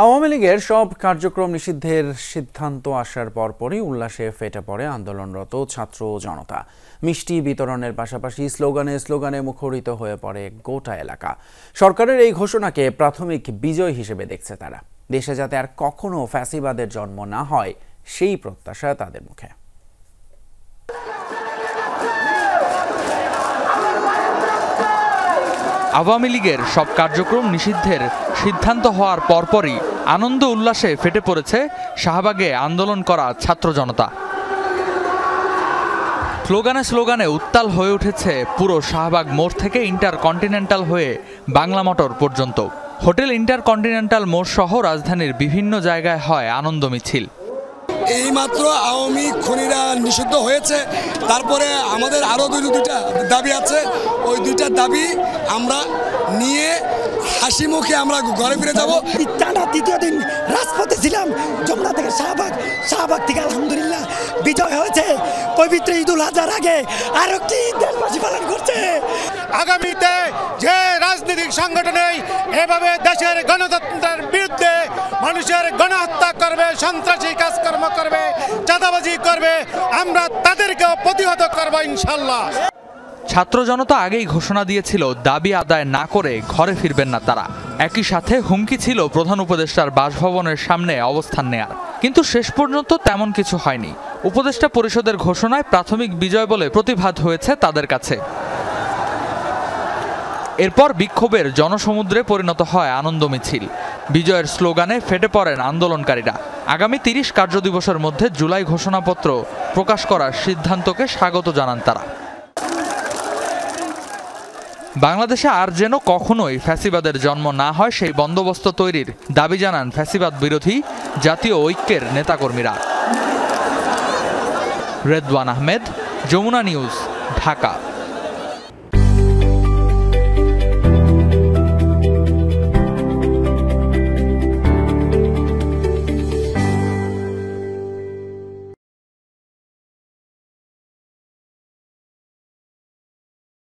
আওয়ামী লীগের সব কার্যক্রম নিষিদ্ধের সিদ্ধান্ত আসার পরপরই উল্লাসে ফেটে পড়ে আন্দোলনরত ছাত্র জনতা। মিষ্টি বিতরণের পাশাপাশি স্লোগানে মুখরিত হয়ে পড়ে গোটা এলাকা। সরকারের এই ঘোষণাকে প্রাথমিক বিজয় হিসেবে দেখছে তারা। দেশে যাতে আর কখনো ফ্যাসিবাদের জন্ম না হয় সেই প্রত্যাশা তাদের মুখে। আওয়ামী লীগের সব কার্যক্রম নিষিদ্ধের সিদ্ধান্ত হওয়ার পরপরই আনন্দ উল্লাসে ফেটে পড়েছে শাহবাগে আন্দোলন করা ছাত্র জনতা। স্লোগানে উত্তাল হয়ে উঠেছে পুরো শাহবাগ মোড় থেকে ইন্টারকন্টিনেন্টাল হয়ে বাংলা মোটর পর্যন্ত। হোটেল ইন্টারকন্টিনেন্টাল মোড় সহ রাজধানীর বিভিন্ন জায়গায় হয় আনন্দ মিছিল। এইমাত্র আওয়ামী খনিরা নিষিদ্ধ হয়েছে, তারপরে আমাদের আরও দুইটা দাবি আছে। ওই দুইটা দাবি আমরা নিয়ে হাসি মুখে আমরা ঘরে ফিরে যাবো। টানা তৃতীয় দিন রাজপথে ছিলাম, যমুনা থেকে শাহবাগ থেকে আলহামদুলিল্লাহ বিজয় হয়েছে। পবিত্র ঈদুল আজহার আগে আর একটি দেশবাসী পালন করছে। আগামীতে যে রাজনৈতিক সংগঠনে এভাবে দেশের গণতন্ত্রের বিরুদ্ধে মানুষের গণহত্যা করবে, সন্ত্রাসী কাজকর্ম করবে, চাঁদাবাজি করবে, আমরা তাদেরকেও প্রতিহত করব ইনশাল্লাহ। ছাত্র জনতা আগেই ঘোষণা দিয়েছিল দাবি আদায় না করে ঘরে ফিরবেন না তারা। একই সাথে হুমকি ছিল প্রধান উপদেষ্টার বাসভবনের সামনে অবস্থান নেয়ার। কিন্তু শেষ পর্যন্ত তেমন কিছু হয়নি। উপদেষ্টা পরিষদের ঘোষণায় প্রাথমিক বিজয় বলে প্রতিভাত হয়েছে তাদের কাছে। এরপর বিক্ষোভের জনসমুদ্রে পরিণত হয় আনন্দ মিছিল। বিজয়ের স্লোগানে ফেটে পড়েন আন্দোলনকারীরা। আগামী ৩০ কার্যদিবসের মধ্যে জুলাই ঘোষণাপত্র প্রকাশ করার সিদ্ধান্তকে স্বাগত জানান তারা। বাংলাদেশে আর যেন কখনোই ফ্যাসিবাদের জন্ম না হয় সেই বন্দোবস্ত তৈরির দাবি জানান ফ্যাসিবাদ বিরোধী জাতীয় ঐক্যের নেতাকর্মীরা। রেদওয়ান আহমেদ, যমুনা নিউজ, ঢাকা।